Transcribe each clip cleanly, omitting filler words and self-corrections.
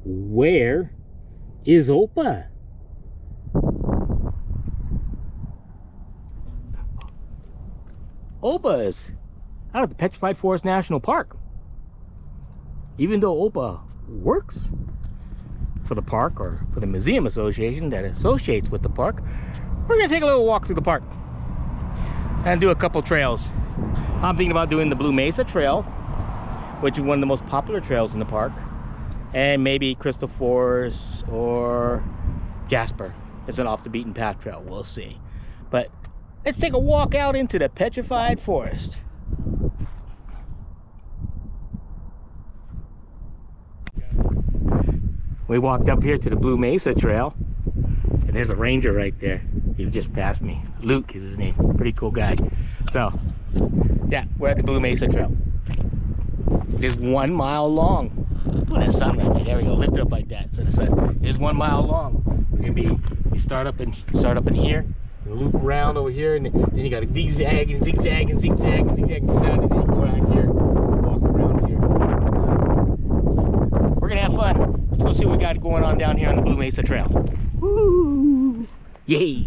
Where is Opa? Opa is out at the Petrified Forest National Park. Even though Opa works for the park or for the museum association that associates with the park, we're gonna take a little walk through the park and do a couple trails. I'm thinking about doing the Blue Mesa Trail, which is one of the most popular trails in the park, and maybe Crystal Forest or Jasper. It's an off the beaten path trail, we'll see. But let's take a walk out into the Petrified Forest. We walked up here to the Blue Mesa Trail, and there's a ranger right there. He just passed me. Luke is his name. Pretty cool guy. So, yeah, we're at the Blue Mesa Trail. It is 1 mile long. Look at that sun right there. There we go. Lift it up like that. So the sun is 1 mile long. We're gonna be you start up in here, you loop around over here, and then you got to zigzag and zigzag and zigzag and zigzag, go down, and then you go around here, walk around here. So we're gonna have fun. Let's go see what we got going on down here on the Blue Mesa Trail. Woo! Yay!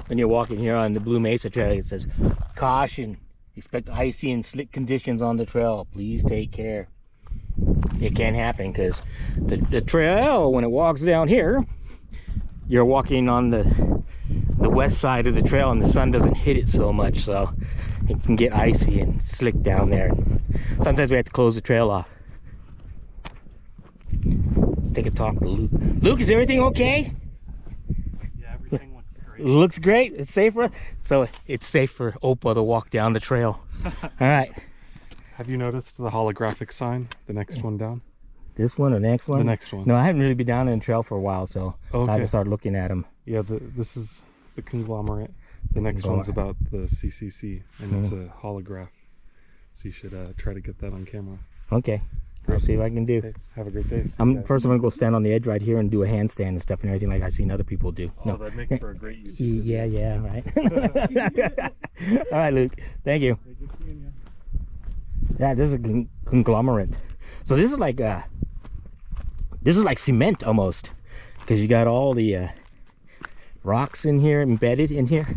When you're walking here on the Blue Mesa Trail, it says, "Caution, expect icy and slick conditions on the trail. Please take care." It can happen because the trail, when it walks down here, you're walking on the west side of the trail and the sun doesn't hit it so much, so it can get icy and slick down there. Sometimes we have to close the trail off. Let's take a talk to Luke. Luke, is everything okay? Yeah, everything looks great. Looks great. It's safe for us. So it's safe for Opa to walk down the trail. All right. Have you noticed the holographic sign? The next one down? This one or next one? The next one. No, I haven't really been down in the trail for a while, so I have to start looking at them. Yeah, this is the conglomerate. The next one's about the CCC, and it's a holograph. So you should try to get that on camera. Okay. I'll see what I can do. Okay, have a great day. First I'm gonna go stand on the edge right here and do a handstand and stuff and everything like I've seen other people do. Oh, that'd make for a great YouTube video. Yeah, right. All right, Luke. Thank you. Hey, good seeing you. Yeah, this is a conglomerate. So this is like cement almost, because you got all the rocks in here embedded in here.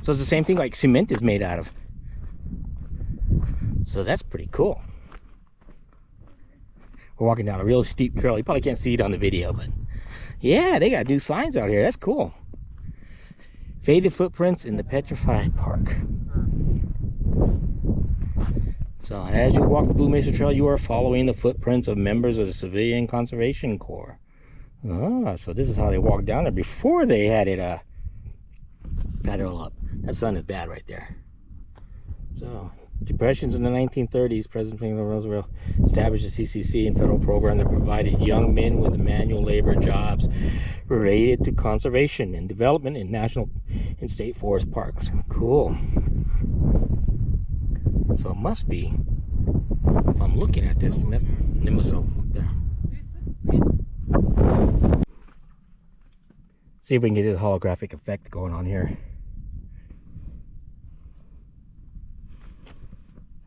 So it's the same thing like cement is made out of. So that's pretty cool. We're walking down a real steep trail. You probably can't see it on the video, but yeah, they got new signs out here. That's cool. Faded footprints in the Petrified Park. So as you walk the Blue Mesa Trail, you are following the footprints of members of the Civilian Conservation Corps. Ah, so this is how they walked down there before they had it all up. That sun is bad right there. So depressions in the 1930s, President Franklin Roosevelt established the CCC and federal program that provided young men with manual labor jobs related to conservation and development in national and state forest parks. Cool. So it must be, if I'm looking at this, it must up there. See if we can get this holographic effect going on here.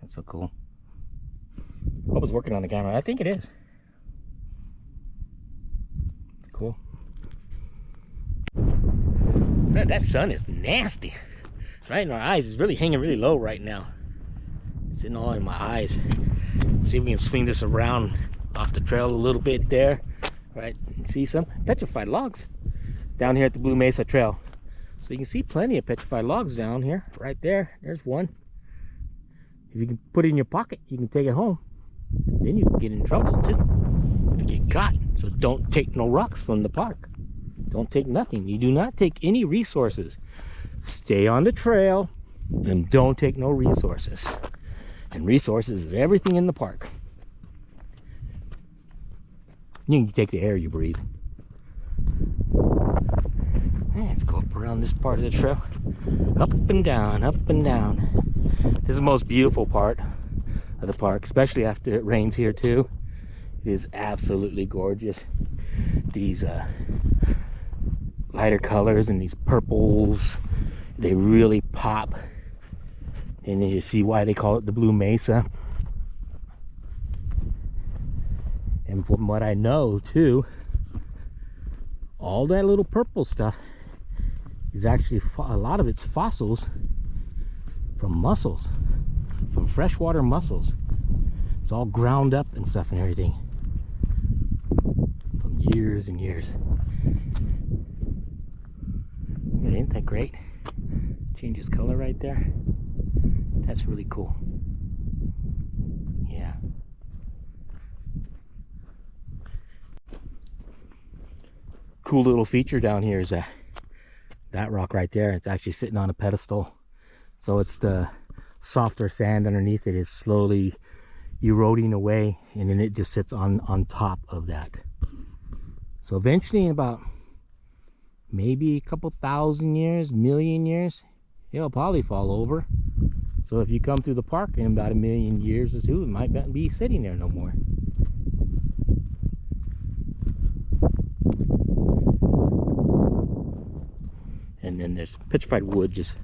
That's so cool. Hope it's working on the camera. I think it is. It's cool. That sun is nasty. It's right in our eyes. It's really hanging really low right now. It's in all in my eyes. Let's see if we can swing this around off the trail a little bit there. Right, see some petrified logs down here at the Blue Mesa Trail. So you can see plenty of petrified logs down here. Right there. There's one. If you can put it in your pocket, you can take it home. Then you can get in trouble too if you get caught. So don't take no rocks from the park. Don't take nothing. You do not take any resources. Stay on the trail and don't take no resources. And resources is everything in the park. You can take the air you breathe. Let's go up around this part of the trail. Up and down, up and down. This is the most beautiful part of the park, especially after it rains here too. It is absolutely gorgeous. These lighter colors and these purples, they really pop And you see why they call it the Blue Mesa. And from what I know too, all that little purple stuff is actually a lot of it's fossils from mussels, from freshwater mussels. It's all ground up and stuff and everything from years and years. Ain't that great? Changes color right there. That's really cool. Yeah. Cool little feature down here is that rock right there. It's actually sitting on a pedestal. So it's the softer sand underneath it is slowly eroding away, and then it just sits on top of that. So eventually, in about maybe a couple thousand years, million years, it'll probably fall over. So if you come through the park in about a million years or two, it might not be sitting there no more. And then there's petrified wood just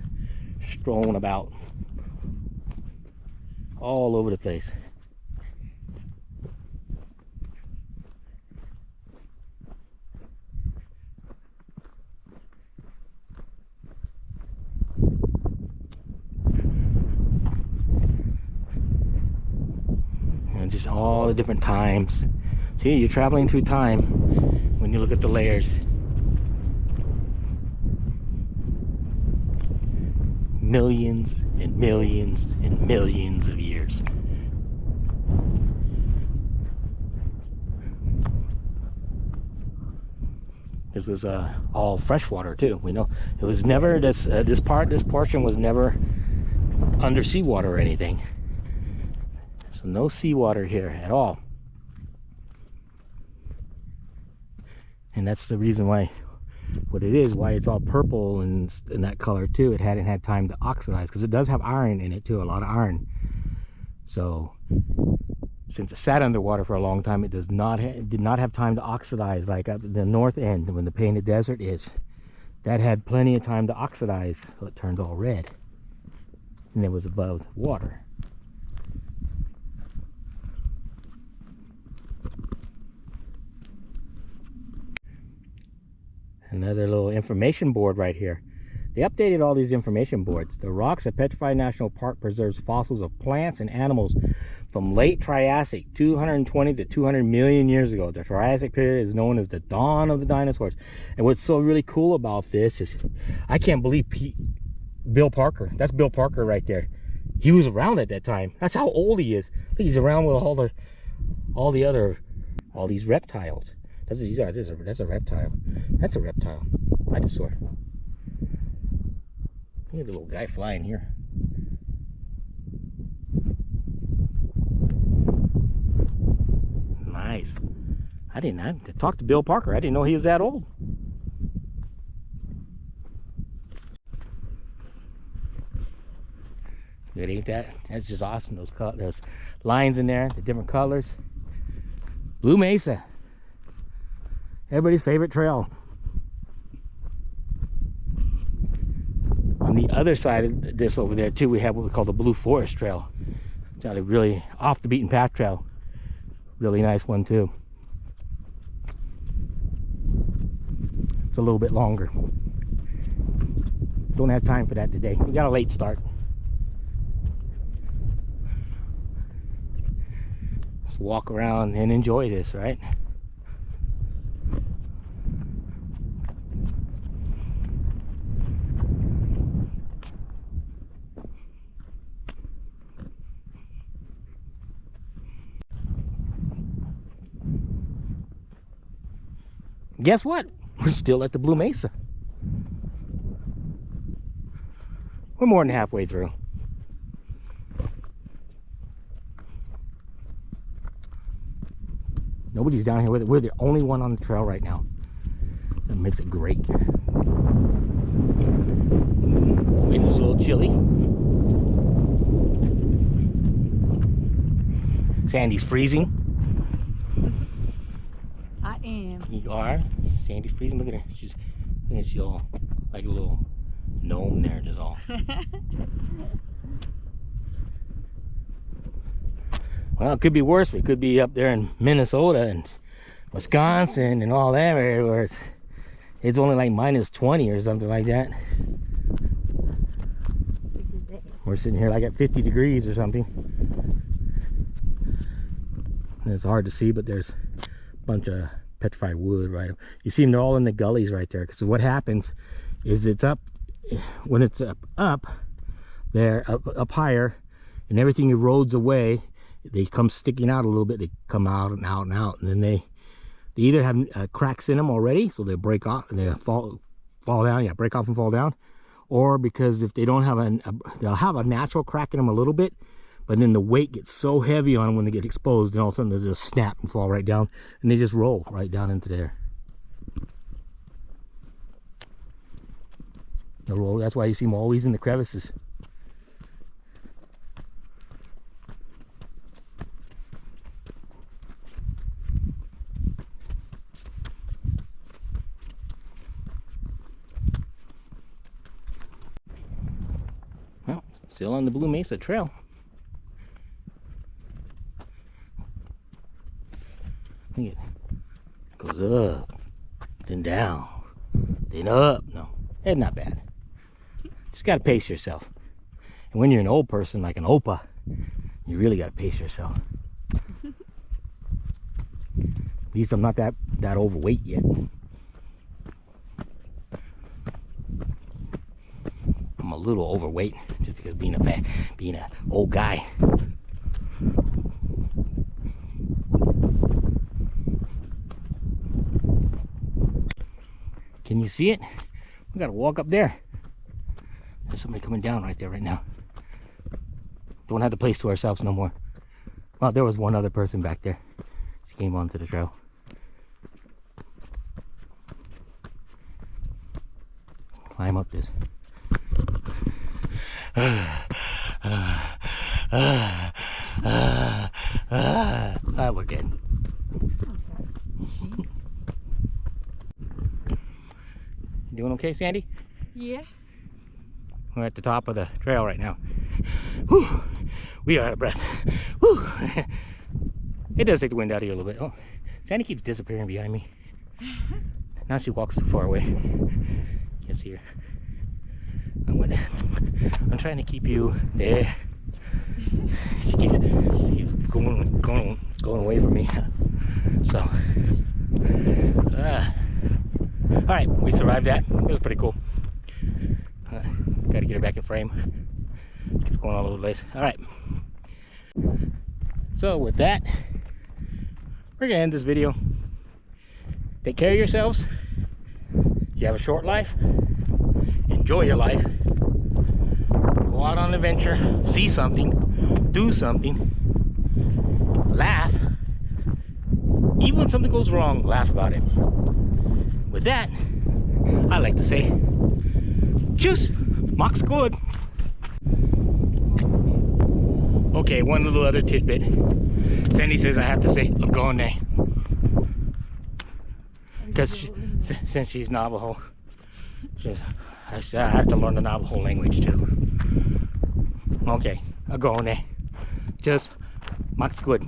strewn about all over the place. And just all the different times. See, you're traveling through time when you look at the layers. Millions and millions and millions of years. This was all freshwater too. We know it was never this portion was never under seawater or anything. So no seawater here at all. And that's the reason why, what it is, why it's all purple and in that color too. It hadn't had time to oxidize, because it does have iron in it too, a lot of iron. So since it sat underwater for a long time, it did not have time to oxidize like at the north end when the Painted Desert is. That had plenty of time to oxidize, so it turned all red, and it was above water. Another little information board right here. They updated all these information boards. The rocks at Petrified National Park preserves fossils of plants and animals from late Triassic, 220 to 200 million years ago. The Triassic period is known as the dawn of the dinosaurs. And what's so really cool about this is, I can't believe Bill Parker, that's Bill Parker right there. He was around at that time. That's how old he is. I think he's around with all these reptiles. That's a reptile. That's a reptile. Dinosaur. Look at the little guy flying here. Nice. I didn't have to talk to Bill Parker. I didn't know he was that old. Good, ain't that? That's just awesome. Those lines in there, the different colors. Blue Mesa. Everybody's favorite trail. On the other side of this over there too, we have what we call the Blue Forest Trail. It's a really off the beaten path trail. Really nice one too. It's a little bit longer. Don't have time for that today. We got a late start. Just walk around and enjoy this, right? Guess what? We're still at the Blue Mesa. We're more than halfway through. Nobody's down here with it. We're the only one on the trail right now. That makes it great. Wind is a little chilly. Sandy's freezing. I am. You are? Sandy's freezing. Look at her. She's all like a little gnome there, just all. Well, it could be worse. It could be up there in Minnesota and Wisconsin and all that area where it's only like -20 or something like that. We're sitting here like at 50 degrees or something. And it's hard to see, but there's a bunch of petrified wood right. You see them, they're all in the gullies right there. Because what happens is it's up, when it's up there, up higher, and everything erodes away. They come sticking out a little bit. They come out and out and out, and then they either have cracks in them already, so they break off and they fall down. Yeah, break off and fall down. Or because if they don't have they'll have a natural crack in them a little bit, but then the weight gets so heavy on them when they get exposed, and all of a sudden they just snap and fall right down, and they just roll right down into there. They roll. That's why you see them always in the crevices. Well, still on the Blue Mesa Trail. It goes up, then down, then up. No, it's not bad. Just gotta pace yourself. And when you're an old person like an Opa, you really gotta pace yourself. At least I'm not that overweight yet. I'm a little overweight just because being an old guy. Can you see it? We gotta walk up there. There's somebody coming down right there right now. Don't have the place to ourselves no more. Well, there was one other person back there. She came onto the trail. Climb up this. We're good. Doing okay, Sandy? Yeah. We're at the top of the trail right now. Whew. We are out of breath. Whew. It does take the wind out of you a little bit. Oh, Sandy keeps disappearing behind me. Now she walks too far away. Can't see her. I'm trying to keep you there. She keeps going away from me. So, all right, we survived that. It was pretty cool. Got to get her back in frame. Keeps going all over the place. All right. So with that, we're gonna end this video. Take care of yourselves. You have a short life. Enjoy your life. Go out on an adventure. See something. Do something. Laugh. Even when something goes wrong, laugh about it. With that, I like to say, tschüss, mach's gut. Okay, one little other tidbit. Sandy says I have to say agone. Because since she's Navajo, I have to learn the Navajo language too. Okay, agone. Just mach's gut.